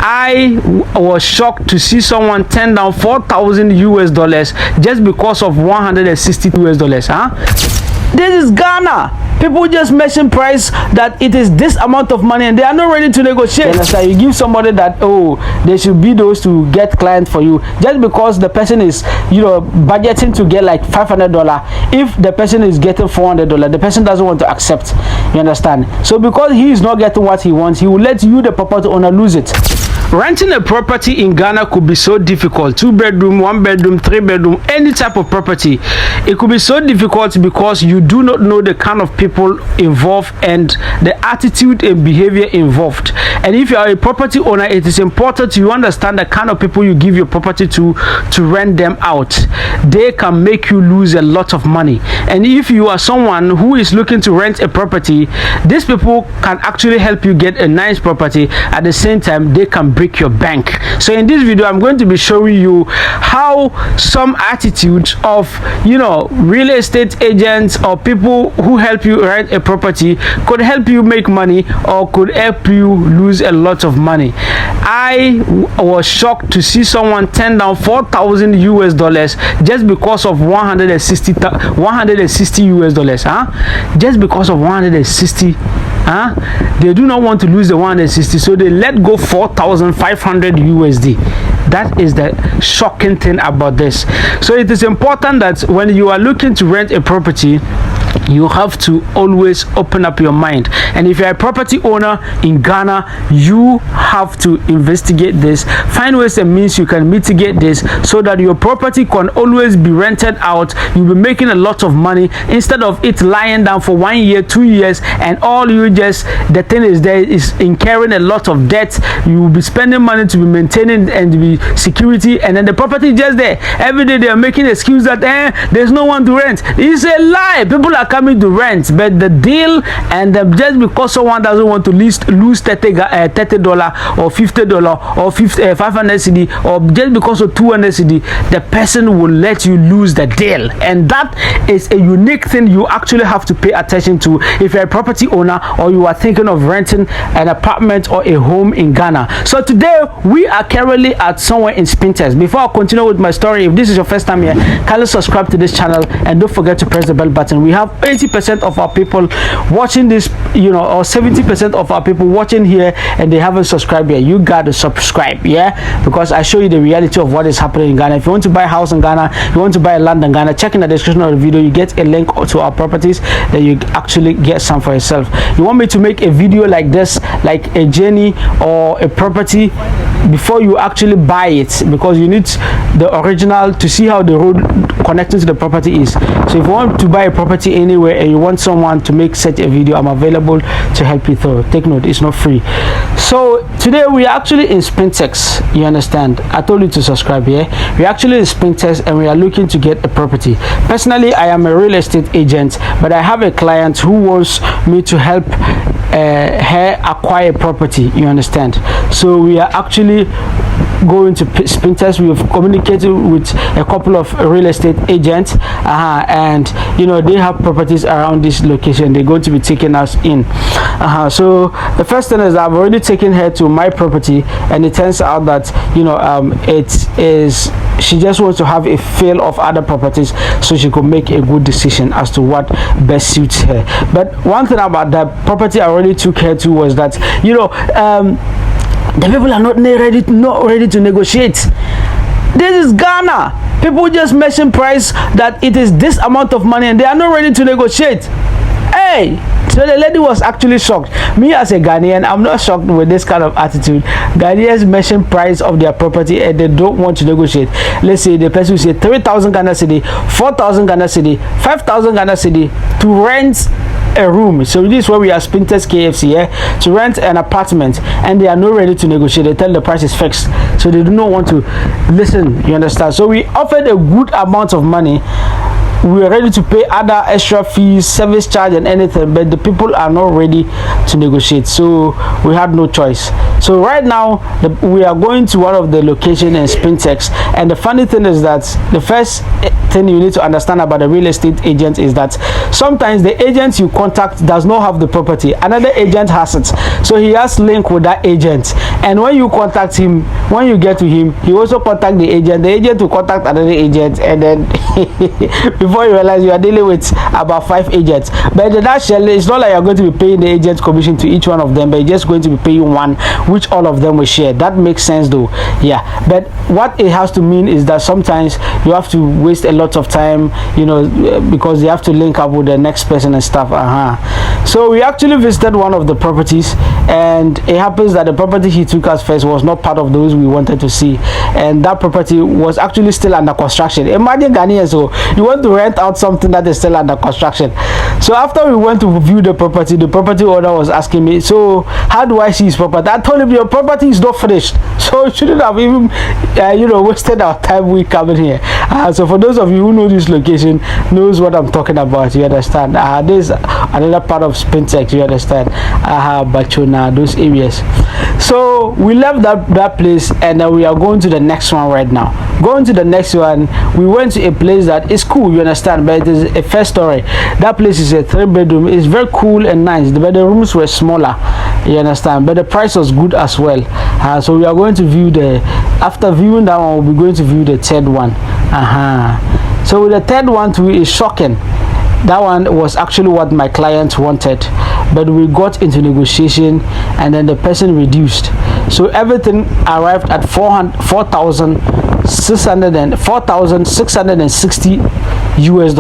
I was shocked to see someone turn down $4,000 just because of $160. This is Ghana. People just mention price that it is this amount of money and they are not ready to negotiate. You give somebody that, oh, they should be those to get clients for you just because the person is, budgeting to get like $500. If the person is getting $400, the person doesn't want to accept. You understand? So because he is not getting what he wants, he will let you, the property owner, lose it. Renting a property in Ghana could be so difficult. 2-bedroom, 1-bedroom, 3-bedroom, any type of property. It could be so difficult because you do not know the kind of people involved and the attitude and behavior involved. And if you are a property owner, it is important you understand the kind of people you give your property to rent them out. They can make you lose a lot of money. And if you are someone who is looking to rent a property, these people can actually help you get a nice property. At the same time, they can break your bank. So in this video, I'm going to be showing you how some attitude of real estate agents or people who help you rent a property could help you make money or could help you lose a lot of money. I was shocked to see someone turn down $4,000 just because of $160. Just because of 160. They do not want to lose the 160, so they let go 4,500 USD. That is the shocking thing about this. So it is important that when you are looking to rent a property, you have to always open up your mind. And if you're a property owner in Ghana, you have to investigate this, find ways and means you can mitigate this so that your property can always be rented out. You'll be making a lot of money instead of it lying down for 1 year, 2 years, and all the thing is there is incurring a lot of debt. You will be spending money to be maintaining and to be security, and then the property is just there. Every day they are making excuse that there's no one to rent. It's a lie. People are coming to rent, but the deal and just because someone doesn't want to lose $30 or $50 or 500 CD or just because of 200 CD, the person will let you lose the deal. And that is a unique thing you actually have to pay attention to if you're a property owner or you are thinking of renting an apartment or a home in Ghana. So today we are currently at somewhere in Spintex. Before I continue with my story, if this is your first time here, kindly subscribe to this channel and don't forget to press the bell button. We have 80% of our people watching this, or 70% of our people watching here and they haven't subscribed yet. You got to subscribe, because I show you the reality of what is happening in Ghana. If you want to buy a house in Ghana, you want to buy land in Ghana, check in the description of the video. You get a link to our properties that you actually get some for yourself. You want me to make a video like this, like a journey or a property before you actually buy it, because you need the original to see how the road connecting to the property is. So if you want to buy a property anywhere and you want someone to make such a video, I'm available to help you through. Take note, it's not free. So today we are actually in Spintex. You understand, I told you to subscribe here. We're actually in Spintex and we are looking to get a property. Personally, I am a real estate agent, but I have a client who wants me to help her acquire property. You understand? So we are actually going to Spintex. We have communicated with a couple of real estate agents, and they have properties around this location. They're going to be taking us in. So the first thing is I've already taken her to my property, and it turns out that she just wants to have a feel of other properties so she could make a good decision as to what best suits her. But one thing about that property I already took her to was that the people are not ready to negotiate. This is Ghana. People just mention price that it is this amount of money and they are not ready to negotiate. Hey, so the lady was actually shocked. Me as a Ghanaian, I'm not shocked with this kind of attitude. Ghanaians mention price of their property and they don't want to negotiate. Let's say the person will say 3,000 Ghana cedi, 4,000 Ghana cedi, 5,000 Ghana cedi to rent a room. So this is where we are, Spintex KFC, to rent an apartment, and they are not ready to negotiate. They tell the price is fixed, so they do not want to listen. You understand? So we offered a good amount of money we are ready to pay other extra fees, service charge and anything, but the people are not ready to negotiate, so we had no choice. So right now we are going to one of the location in Spintex, and the funny thing is that the first thing you need to understand about the real estate agent is that sometimes the agent you contact does not have the property, another agent has it, so he has link with that agent, and when you contact him, when you get to him, he also contact the agent will contact another agent, and then before you realize you are dealing with about 5 agents. But in that shell, it's not like you're going to be paying the agent commission to each one of them, but you're just going to be paying one, which all of them will share. That makes sense though. Yeah, but what it has to mean is that sometimes you have to waste a lot of time, you know, because you have to link up with the next person and stuff. So we actually visited one of the properties, and it happens that the property he took us first was not part of those we wanted to see, and that property was actually still under construction. Imagine Ghanaian, so you want to rent out something that is still under construction. So after we went to view the property owner was asking me, so how do I see his property? I told him, your property is not finished, so you shouldn't have even wasted our time we coming here. So for those of you who know this location, knows what I'm talking about, you understand. This is another part of Spintex, you understand. Bachona, those areas. So we left that place, and we are going to the next one right now. Going to the next one, we went to a place that is cool, you understand, but it is a first story. That place is a 3-bedroom. It's very cool and nice, but the rooms were smaller, you understand, but the price was good as well. So we are going to view after viewing that one, we'll be going to view the third one. So the third one too is shocking. That one was actually what my client wanted, but we got into negotiation, and then the person reduced, so everything arrived at $4,660 US.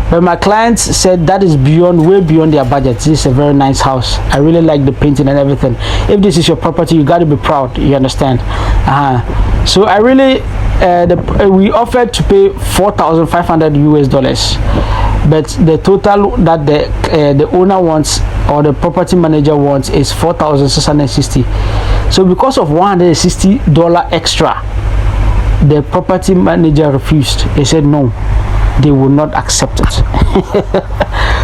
But my client said that is way beyond their budget. This is a very nice house. I really like the painting and everything. If this is your property, you got to be proud, you understand. So I really we offered to pay $4,500 US, but the total that the owner wants, or the property manager wants, is $4,660. So because of $160 extra, the property manager refused. He said no, they will not accept it.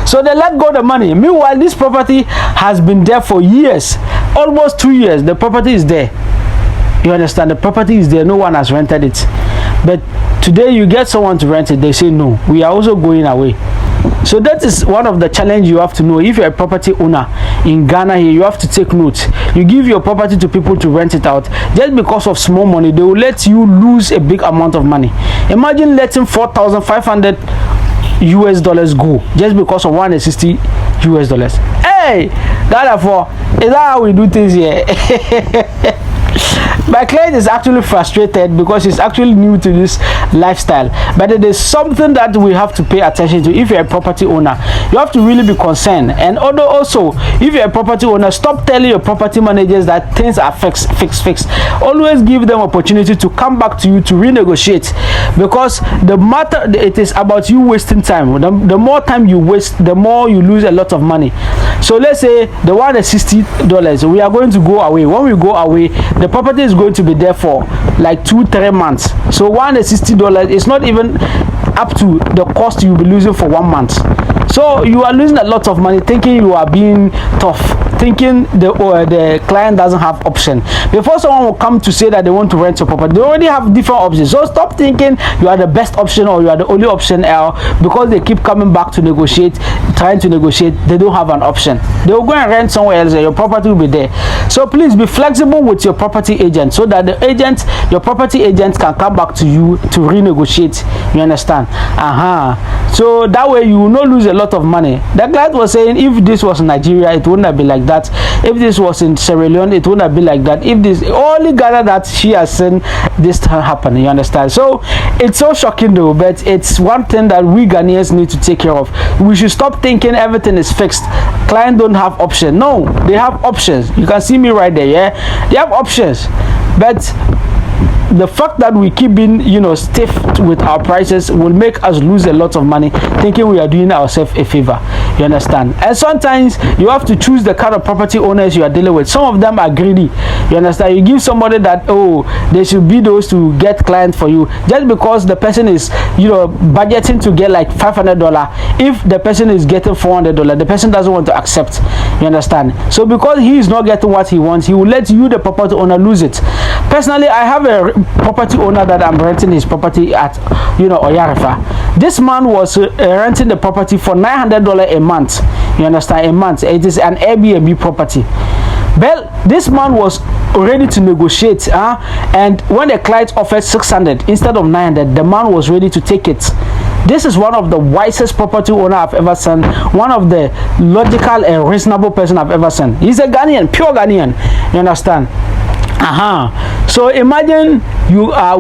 So they let go the money. Meanwhile, this property has been there for years, almost 2 years. The property is there, you understand. The property is there, no one has rented it, but today you get someone to rent it, they say no, we are also going away. So that is one of the challenge you have to know. If you're a property owner in Ghana here, you have to take note. You give your property to people to rent it out, just because of small money, they will let you lose a big amount of money. Imagine letting $4,500 US go just because of $160 US. Hey, therefore, is that how we do things here? My client is actually frustrated because he's actually new to this lifestyle, but it is something that we have to pay attention to. If you're a property owner, you have to really be concerned. And also, if you're a property owner, stop telling your property managers that things are fixed. Always give them opportunity to come back to you to renegotiate, because it is about you wasting time. The more time you waste, the more you lose a lot of money. So let's say the $160, we are going to go away. When we go away, the property is going to be there for like 2-3 months. So $160 is not even up to the cost you'll be losing for 1 month. So you are losing a lot of money thinking you are being tough, thinking the client doesn't have option. Before someone will come to say that they want to rent your property, they already have different options. So stop thinking you are the best option or you are the only option, because they keep coming back to negotiate, trying to negotiate, they don't have an option. They will go and rent somewhere else and your property will be there. So please be flexible with your property agent, so that your property agent can come back to you to renegotiate. You understand? So that way you will not lose a lot of money. The client was saying if this was in Nigeria, it wouldn't have been like that. If this was in Sierra Leone, it wouldn't have been like that. If this only Ghana that she has seen this happen, you understand? So it's so shocking though, but it's one thing that we Ghanaians need to take care of. We should stop thinking everything is fixed. Clients don't have options. No, they have options. You can see me right there, yeah? They have options. But the fact that we keep being, stiff with our prices will make us lose a lot of money, thinking we are doing ourselves a favor. You understand? And sometimes you have to choose the kind of property owners you are dealing with. Some of them are greedy. You understand? You give somebody that, they should be those to get clients for you, just because the person is, budgeting to get like $500. If the person is getting $400, the person doesn't want to accept. You understand? So because he is not getting what he wants, he will let you, the property owner, lose it. Personally, I have a property owner that I'm renting his property at, Oyarifa. This man was renting the property for $900 a month. You understand? A month. It is an Airbnb property. Well, this man was ready to negotiate, and when the client offered 600 instead of 900, the man was ready to take it. This is one of the wisest property owner I've ever seen, one of the logical and reasonable person I've ever seen. He's a Ghanaian, pure Ghanaian. You understand? So imagine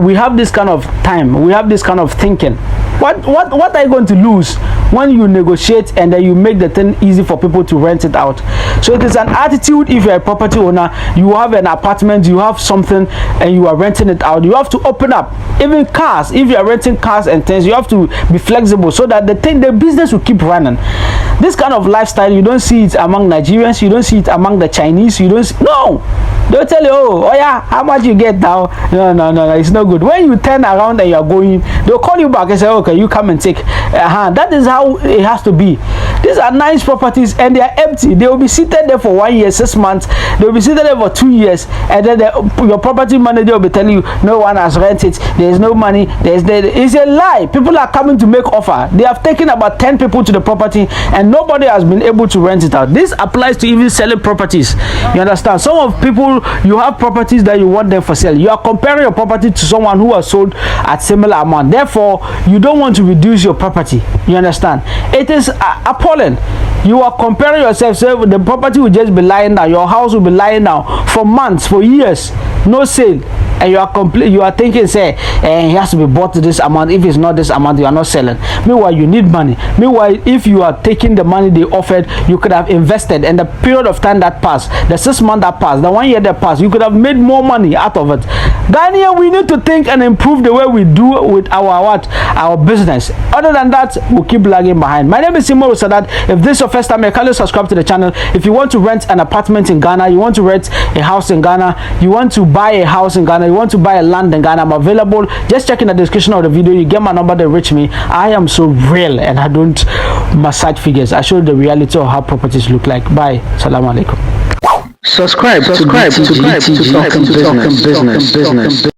we have this kind of time, we have this kind of thinking. What are you going to lose when you negotiate and then you make the thing easy for people to rent it out? So it is an attitude. If you're a property owner, you have an apartment, you have something, and you are renting it out, you have to open up. Even cars, if you are renting cars and things, you have to be flexible so that the business will keep running. This kind of lifestyle, you don't see it among Nigerians, you don't see it among the Chinese, no. They'll tell you, oh yeah, how much you get now? No, it's not good. When you turn around and you're going, they'll call you back and say, okay, you come and take. That is how it has to be. These are nice properties and they are empty. They will be seated there for 1 year, 6 months. They will be seated there for 2 years, and then your property manager will be telling you no one has rented. There is no money. It's a lie. People are coming to make offer. They have taken about 10 people to the property, and nobody has been able to rent it out. This applies to even selling properties. You understand? Some of people, you have properties that you want them for sale. You are comparing your property to someone who has sold at similar amount. Therefore, you don't want to reduce your property. You understand? It is appalling. You are comparing yourself. So the property will just be lying down. Your house will be lying down for months, for years, no sale. And you are thinking, say, he has to be bought to this amount. If it's not this amount, you are not selling. Meanwhile, you need money. Meanwhile, if you are taking the money they offered, you could have invested. And the period of time that passed, the 6 months that passed, the 1 year that passed, you could have made more money out of it. Ghanaian, we need to think and improve the way we do with our business. Other than that, we'll keep lagging behind. My name is Imoru Sadat. If this is your first time, kindly subscribe to the channel. If you want to rent an apartment in Ghana, you want to rent a house in Ghana, you want to buy a house in Ghana, you want to buy a land in Ghana, I'm available. Just check in the description of the video. You get my number, they reach me. I am so real and I don't massage figures. I show you the reality of how properties look like. Bye. Salaam alaikum. Subscribe to talk business.